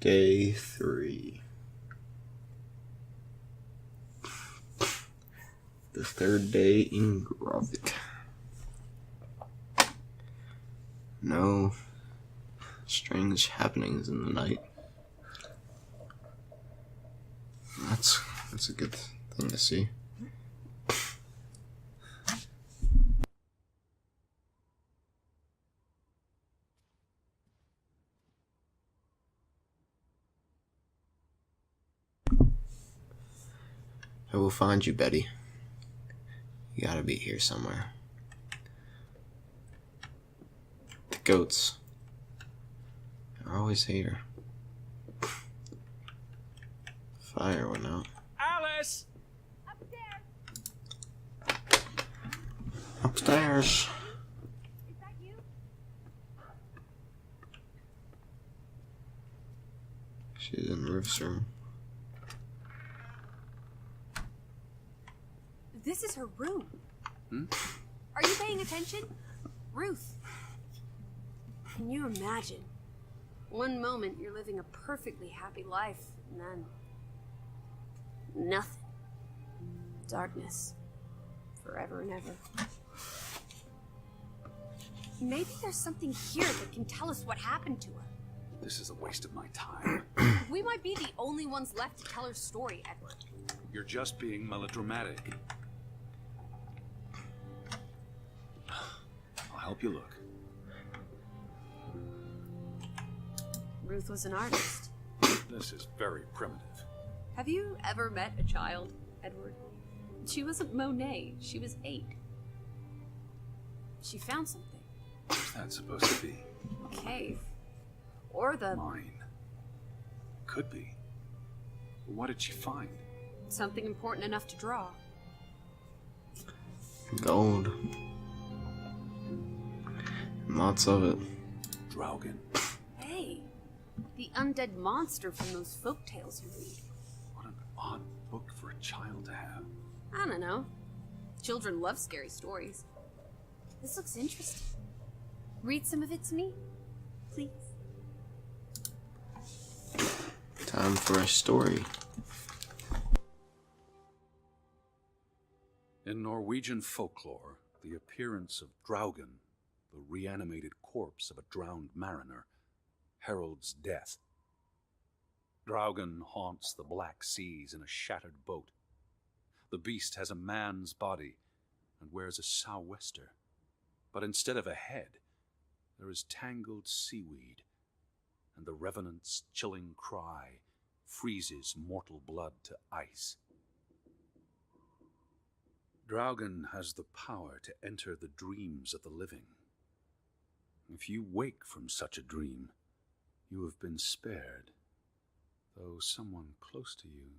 Day 3. The third day in Draugen. No strange happenings in the night. That's a good thing to see. I will find you, Betty. You gotta be here somewhere. The goats are always here. Fire went out. Alice! Upstairs. Is that you? She's in Ruth's room. This is her room. Hmm? Are you paying attention? Ruth. Can you imagine? One moment you're living a perfectly happy life, and then nothing. Darkness. Forever and ever. Maybe there's something here that can tell us what happened to her. This is a waste of my time. We might be the only ones left to tell her story, Edward. You're just being melodramatic. I'll help you look. Ruth was an artist. This is very primitive. Have you ever met a child, Edward? She wasn't Monet, she was 8. She found something. What's that supposed to be? A cave. Or the... Mine. Could be. What did she find? something important enough to draw. Gold. Lots of it. Draugen. Hey, the undead monster from those folk tales you read. What an odd book for a child to have. I don't know. Children love scary stories. This looks interesting. Read some of it to me, please. Time for a story. In Norwegian folklore, the appearance of Draugen, the reanimated corpse of a drowned mariner, heralds death. Draugen haunts the black seas in a shattered boat. The beast has a man's body and wears a sou'wester, but instead of a head, there is tangled seaweed, and the revenant's chilling cry freezes mortal blood to ice. Draugen has the power to enter the dreams of the living. If you wake from such a dream, you have been spared, though someone close to you...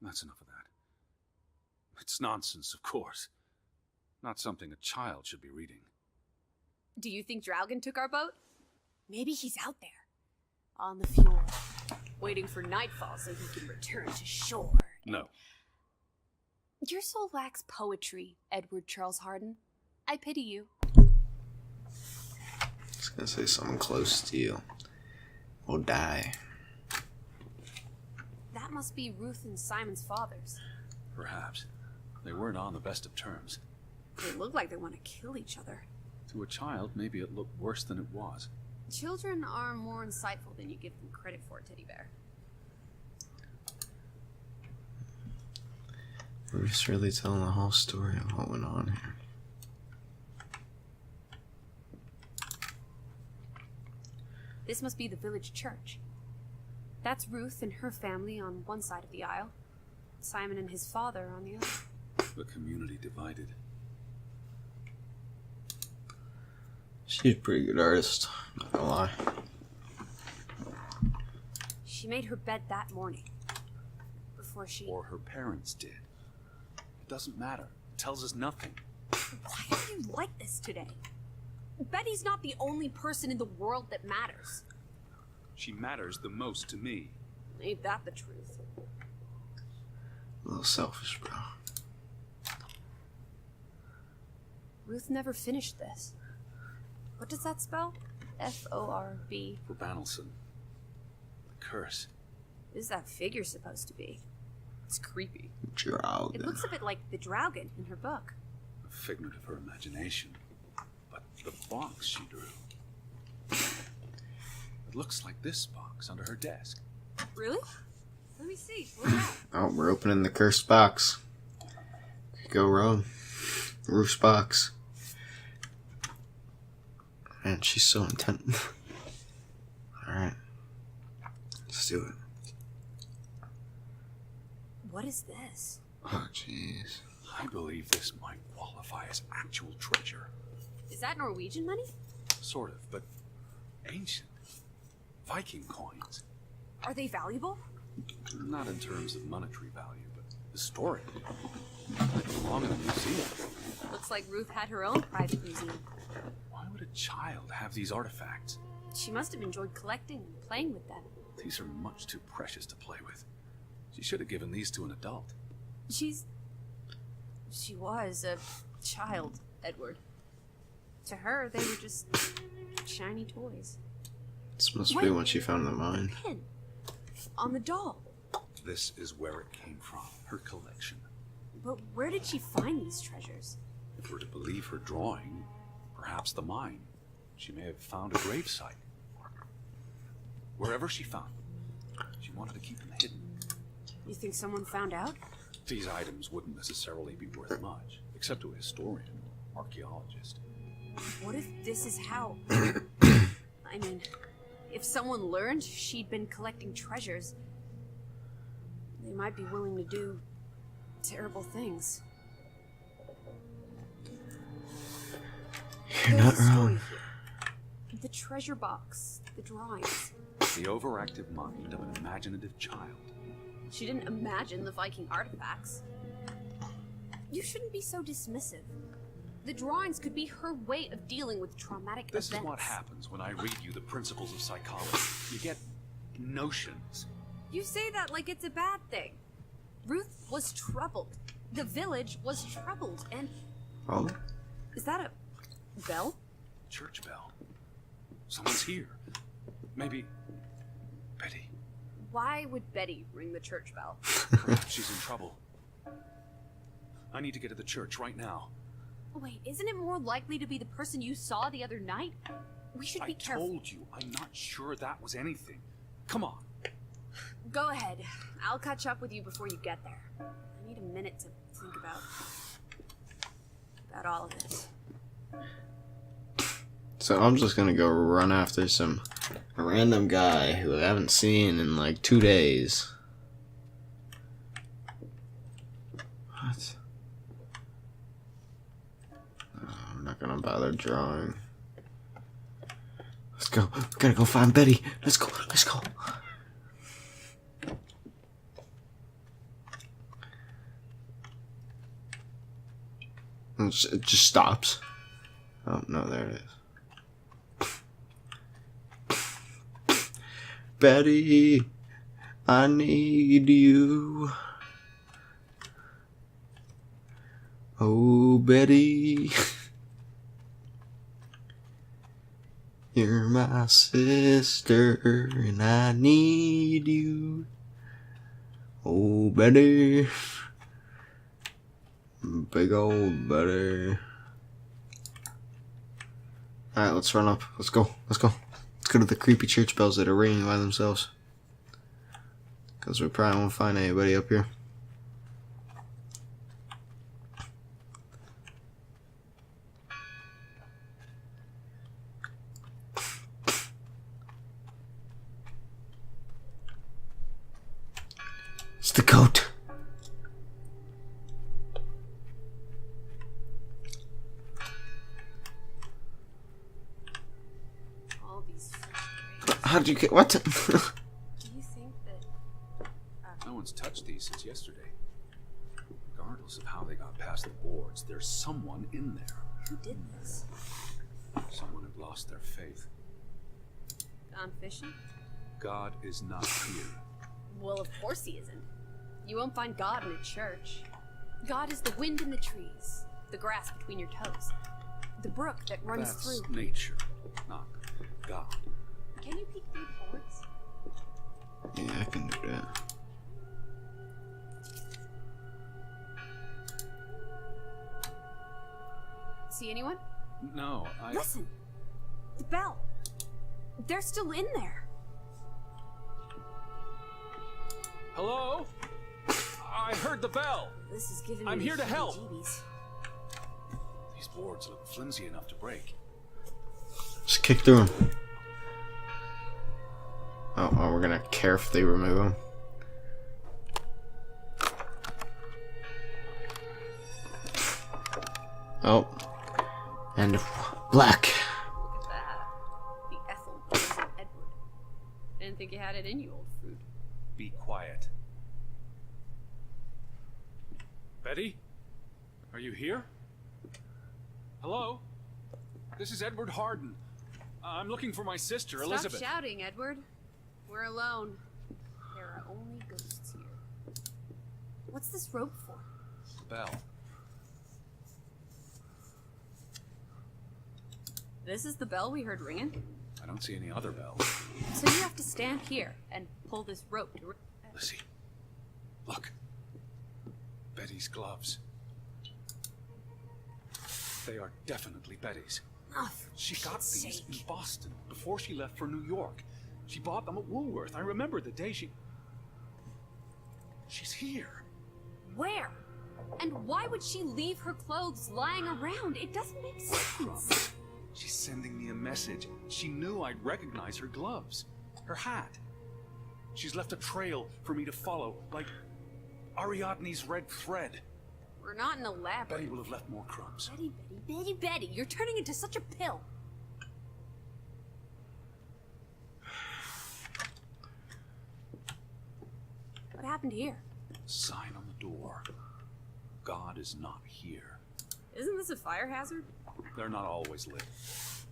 That's enough of that. It's nonsense, of course. Not something a child should be reading. Do you think Draugen took our boat? Maybe he's out there, on the fjord, waiting for nightfall so he can return to shore. No. Your soul lacks poetry, Edward Charles Harden. I pity you. I was gonna say someone close to you will die. That must be Ruth and Simon's fathers. Perhaps. They weren't on the best of terms. They look like they want to kill each other. To a child, maybe it looked worse than it was. Children are more insightful than you give them credit for, Teddy Bear. Ruth's really telling the whole story of what went on here. This must be the village church. That's Ruth and her family on one side of the aisle. Simon and his father on the other. The community divided. She's a pretty good artist, not gonna lie. She made her bed that morning. Before she... Or her parents did. It doesn't matter. It tells us nothing. Why are you like this today? Betty's not the only person in the world that matters. She matters the most to me. Ain't that the truth? A little selfish, bro. Ruth never finished this. What does that spell? F-O-R-B. For Banelson. The curse. What is that figure supposed to be? It's creepy. Draugen. It looks a bit like the Draugen in her book. A figment of her imagination. But the box she drew. It looks like this box under her desk. Really? Let me see. What's that? Oh, we're opening the cursed box. Could go wrong. Ruth's box. Man, she's so intent. Alright. Let's do it. What is this? Oh, jeez. I believe this might qualify as actual treasure. Is that Norwegian money? Sort of, but ancient. Viking coins. Are they valuable? Not in terms of monetary value, but historic. They belong in a museum. Looks like Ruth had her own private museum. Why would a child have these artifacts? She must have enjoyed collecting and playing with them. These are much too precious to play with. She should have given these to an adult. She was a child, Edward. To her, they were just shiny toys. This must be what she found in the mine. Pin on the doll. This is where it came from, her collection. But where did she find these treasures? If we're to believe her drawing, perhaps the mine. She may have found a gravesite. Wherever she found them, she wanted to keep them hidden. You think someone found out? These items wouldn't necessarily be worth much, except to a historian or archaeologist. What if this is how... I mean, if someone learned she'd been collecting treasures, they might be willing to do terrible things. You're not There's a story wrong. here. The treasure box, the drawings. The overactive mind of an imaginative child. She didn't imagine the Viking artifacts. You shouldn't be so dismissive. The drawings could be her way of dealing with traumatic This events. is what happens when I read you the principles of psychology. You get notions. You say that like it's a bad thing. Ruth was troubled. The village was troubled, and... Oh, Is that a bell? Church bell. Someone's here. Maybe Betty. Why would Betty ring the church bell? Perhaps she's in trouble. I need to get to the church right now. Wait, isn't it more likely to be the person you saw the other night? We should be I careful. told you, I'm not sure that was anything. Come on. Go ahead. I'll catch up with you before you get there. I need a minute to think about all of this. so I'm just gonna go run after a random guy who I haven't seen in like 2 days. What? Oh, I'm not gonna bother drawing. Let's go. We gotta go find Betty. Let's go. Let's go. It just stops. Oh, no, there it is. Betty, I need you. Oh, Betty, you're my sister, and I need you. Oh, Betty, big old Betty. Alright, let's run up. Let's go. Let's go. Let's go to the creepy church bells that are ringing by themselves. Because we probably won't find anybody up here. It's the goat. All these fresh How'd you get what? Do you think that... No one's touched these since yesterday. Regardless of how they got past the boards, there's someone in there. Who did this? Someone who lost their faith. Gone fishing? God is not here. Well, of course he isn't. You won't find God in a church. God is the wind in the trees, the grass between your toes, the brook that runs That's through. nature, not God. see anyone? No, Listen! The bell! They're still in there! Hello? I heard the bell! This is giving me I'm here to help. heebie-jeebies. These boards look flimsy enough to break. Just kick through them. Oh, well, we're gonna carefully remove them. Oh. And black. Look at that. The Ethel poison Edward. Didn't think you had it in you, old fruit. Be quiet. Betty? Are you here? Hello? This is Edward Harden. I'm looking for my sister, Elizabeth. Stop shouting, Edward. We're alone. There are only ghosts here. What's this rope for? The bell. This is the bell we heard ringing? I don't see any other bells. So you have to stand here and pull this rope to... Lizzie, look. Betty's gloves. They are definitely Betty's. Oh, for She got shit's these sake. in Boston before she left for New York. She bought them at Woolworth. I remember the day She's here. Where? And why would she leave her clothes lying around? It doesn't make sense. Crumbs. She's sending me a message. She knew I'd recognize her gloves. Her hat. She's left a trail for me to follow, like Ariadne's red thread. We're not in a lab. Betty will have left more crumbs. Betty, you're turning into such a pill. What happened here? Sign on the door. God is not here. Isn't this a fire hazard? They're not always lit.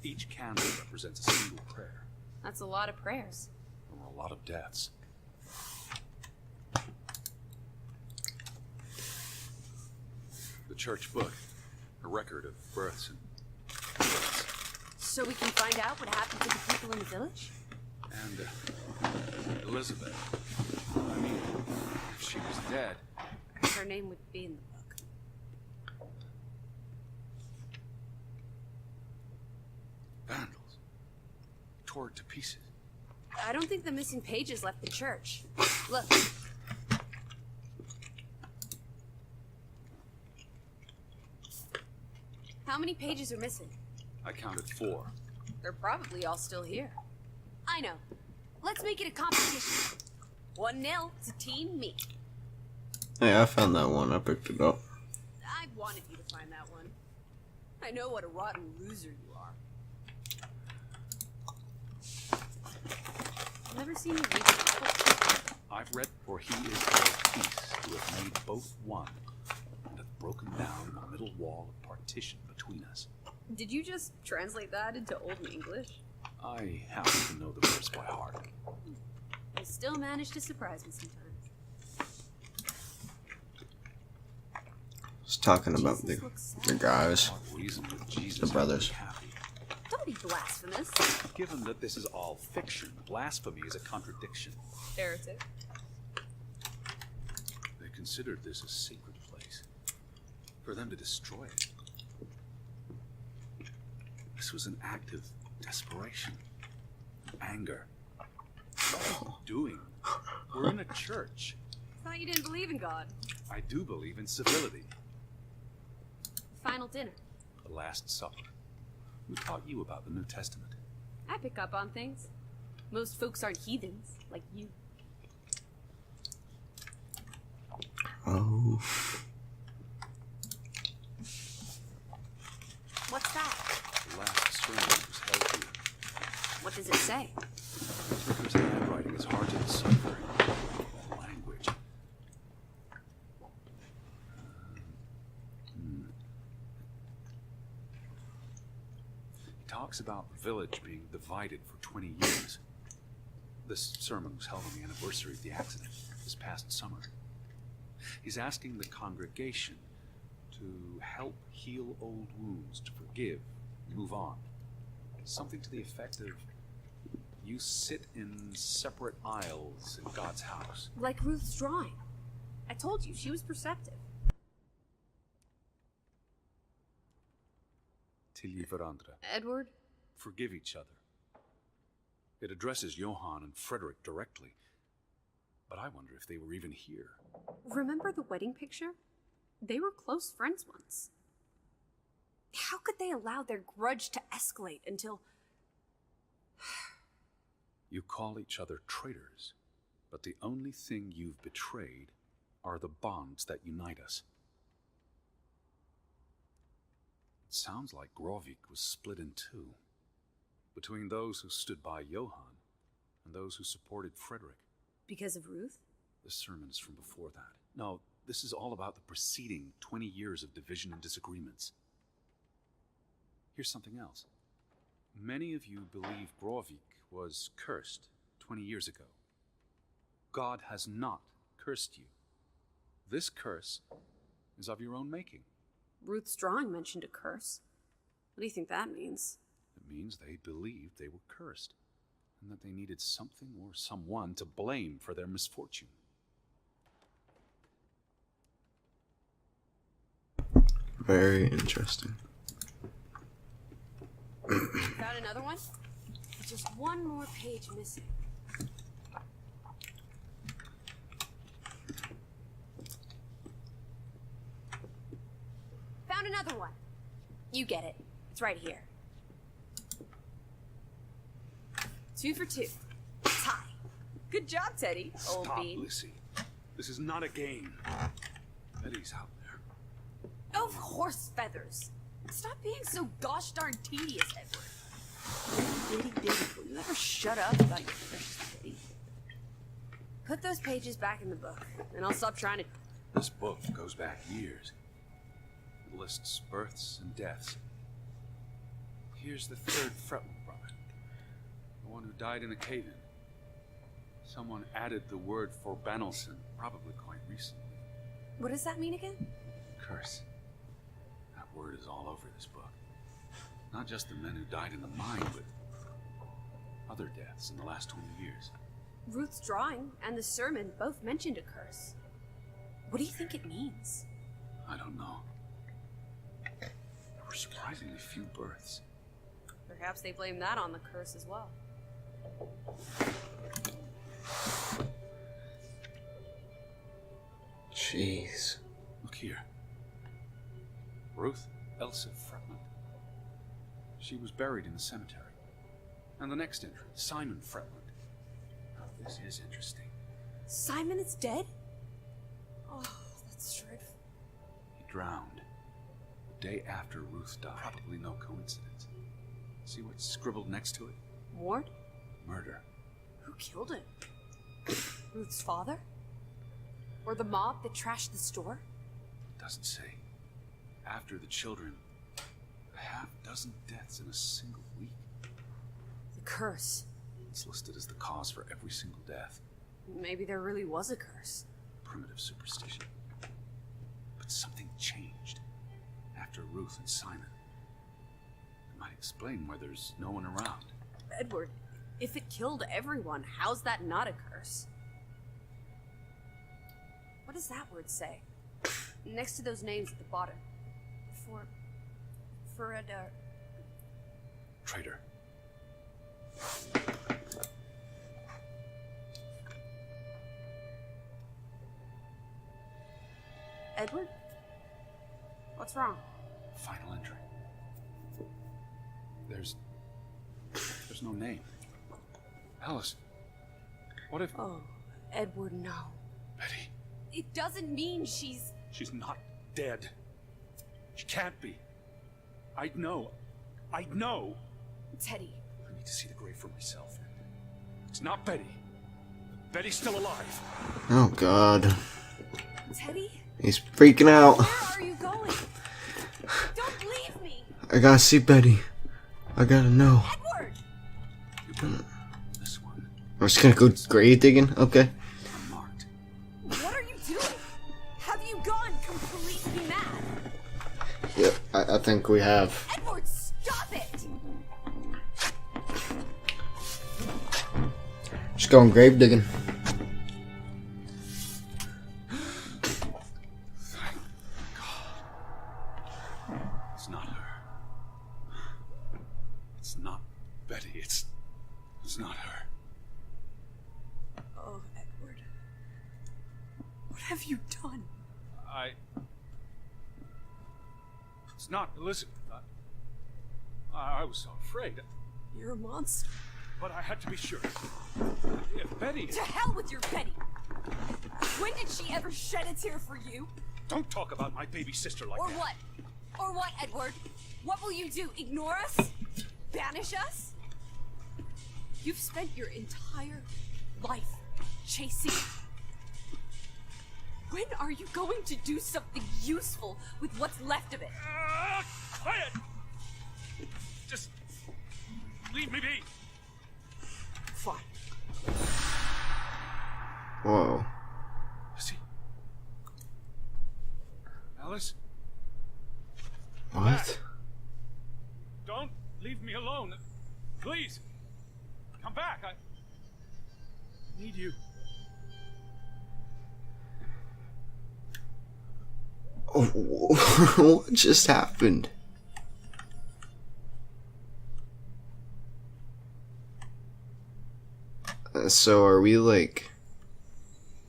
Each candle represents a single prayer. That's a lot of prayers. Or a lot of deaths. The church book. A record of births and deaths. So we can find out what happened to the people in the village? And Elizabeth. I mean, if she was dead. Her name would be in the book. Vandals. Tore it to pieces. I don't think the missing pages left the church. Look. How many pages are missing? I counted 4. They're probably all still here. I know. Let's make it a competition. 1-0 to Team Me. Hey, I found that one. I picked it up. I wanted you to find that one. I know what a rotten loser you are. Never seen you read the Bible. I've read, for he is called peace, who hath made both one, and hath broken down the middle wall of partition between us. Did you just translate that into Old English? I happen to know the verse by heart. You still manage to surprise me sometimes. Just talking about Jesus the looks sad. guys. What reason would Jesus The brothers. be happy? Don't be blasphemous. Given that this is all fiction, blasphemy is a contradiction. Heretic. They considered this a sacred place. For them to destroy it. This was an act of desperation. Anger. What are you doing? We're in a church. Thought you didn't believe in God. I do believe in civility. Final dinner. The Last Supper. Who taught you about the New Testament? I pick up on things. Most folks aren't heathens, like you. Oh. What's that? The last sermon was held here. What does it say? Vicar's handwriting is hard to decipher in that language. He talks about the village being divided for 20 years. This sermon was held on the anniversary of the accident this past summer. He's asking the congregation to help heal old wounds, to forgive, move on. Something to the effect of, you sit in separate aisles in God's house. Like Ruth's drawing. I told you, she was perceptive. Tilly Verandre. Edward? Forgive each other. It addresses Johann and Frederick directly. But I wonder if they were even here. Remember the wedding picture? They were close friends once. How could they allow their grudge to escalate until... You call each other traitors, but the only thing you've betrayed are the bonds that unite us. It sounds like Grovik was split in two, between those who stood by Johann and those who supported Frederick. Because of Ruth? The sermon is from before that. No, this is all about the preceding 20 years of division and disagreements. Here's something else. Many of you believe Grovik was cursed 20 years ago. God has not cursed you. This curse is of your own making. Ruth's drawing mentioned a curse. What do you think that means? It means they believed they were cursed, and that they needed something or someone to blame for their misfortune. Very interesting. Found another one? There's just one more page missing. Found another one. You get it. It's right here. 2 for 2. Tie. Good job, Teddy, old Stop, bean. Lissy. This is not a game. Betty's out there. Of horse feathers. Stop being so gosh darn tedious, Edward. Bitty bitty, will you ever shut up about your precious Betty? Put those pages back in the book, and I'll stop trying to... This book goes back years. It lists births and deaths. Here's the third Fretland brother. The one who died in a cave-in. Someone added the word for Banelson, probably quite recently. What does that mean again? Curse. That word is all over this book. Not just the men who died in the mine, but other deaths in the last 20 years. Ruth's drawing and the sermon both mentioned a curse. What do you think it means? I don't know. There were surprisingly few births. Perhaps they blame that on the curse as well. Jeez. Look here. Ruth Elsa Fretland. She was buried in the cemetery. And the next entry, Simon Fretland. Now, this is interesting. Simon is dead? Oh, that's dreadful. He drowned the day after Ruth died. Probably no coincidence. See what's scribbled next to it? Ward? Murder. Who killed him? Ruth's father? Or the mob that trashed the store? Doesn't say. After the children, a half-dozen deaths in a single week. The curse. It's listed as the cause for every single death. Maybe there really was a curse. Primitive superstition. But something changed after Ruth and Simon. It might explain why there's no one around. Edward, if it killed everyone, how's that not a curse? What does that word say? Next to those names at the bottom. For a... Traitor. Edward? What's wrong? Final entry. There's no name. Alice, what if... Oh, Edward, no. Betty, It doesn't mean she's... she's not dead. She can't be. I know. Teddy. I need to see the grave for myself. It's not Betty. Betty's still alive. Oh God. Teddy? He's freaking out. Where are you going? Don't leave me! I gotta see Betty. I gotta know. Edward! You put this one I'm just gonna go grave digging. Okay. unmarked. What are you doing? Have you gone completely mad? Yep. I think we have. Edward, stop it! Just going grave digging. Thank God. It's not her. Betty, it's not her. Oh, Edward. What have you done? It's not Elizabeth. I was so afraid. You're a monster. But I had to be sure. If Betty... To hell with your Betty! When did she ever shed a tear for you? Don't talk about my baby sister like Or that. what? Or what, Edward? What will you do? Ignore us? Banish us? You've spent your entire life chasing. When are you going to do something useful with what's left of it? Quiet! Just leave me be. Fine. Whoa. See? Alice? What? Don't leave me alone. Please. Come back. I need you. Oh, what just happened? So are we like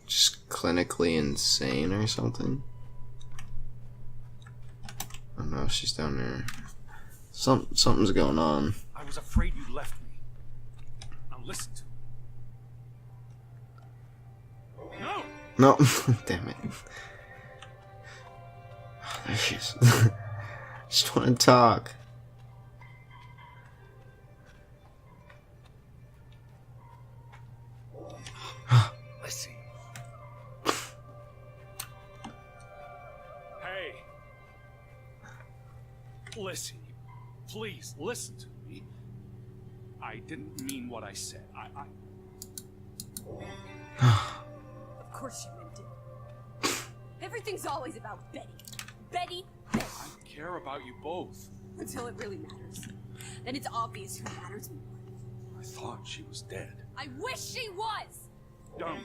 just clinically insane or something? I don't know if she's down there. Something's going on. I was afraid you left me. Now listen to me. No! No, damn it. Oh, there she is. Just want to talk. Listen. Hey. Listen. Please, listen to me. I didn't mean what I said. Of course you meant it. Everything's always about Betty. Betty, Betty. I care about you both. Until it really matters. Then it's obvious who matters more. I thought she was dead. I wish she was! Don't.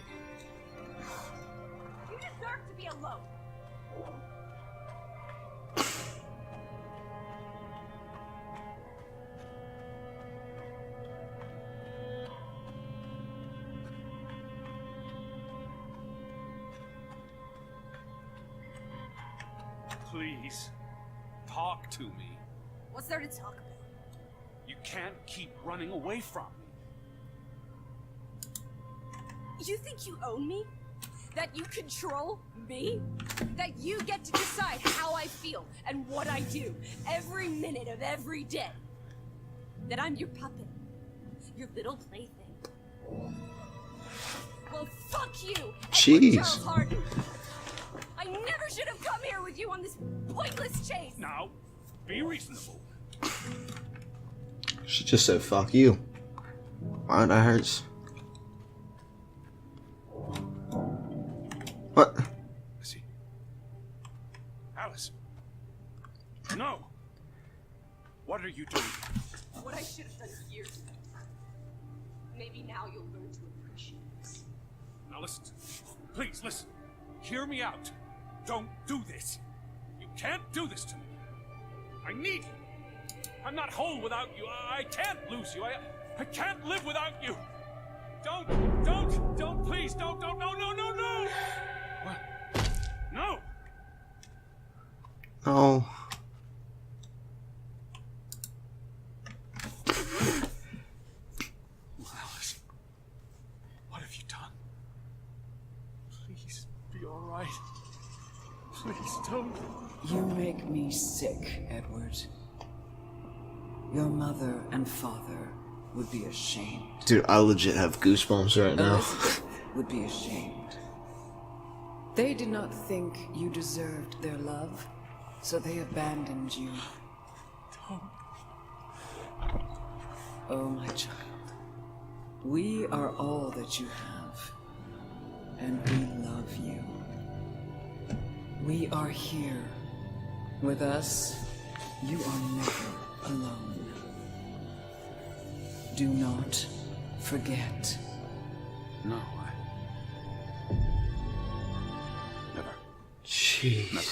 You deserve to be alone. Please, talk to me. What's there to talk about? You can't keep running away from me. You think you own me? That you control me? That you get to decide how I feel and what I do every minute of every day? That I'm your puppet? Your little plaything? Well, fuck you, Jeez. Edward Charles Harden. I never should have come here with you on this pointless chase. Now, be reasonable. She just said fuck you. Wow, that hurts. What? See, Alice. No. What are you doing? What I should have done years ago. Maybe now you'll learn to appreciate this. Now listen. Please listen. Hear me out. Don't do this. You can't do this to me. I need you. I'm not whole without you. I can't lose you. I can't live without you. Don't, please, don't, no. What? No. Oh. Alice, what have you done? Please, be all right. Please don't. You make me sick, Edward. Your mother and father would be ashamed. Dude, I legit have goosebumps right now. Elizabeth would be ashamed. They did not think you deserved their love, so they abandoned you. Don't. Oh, my child. We are all that you have, and we love you. We are here. With us, you are never alone. Do not forget. No, Never. Jeez. Never.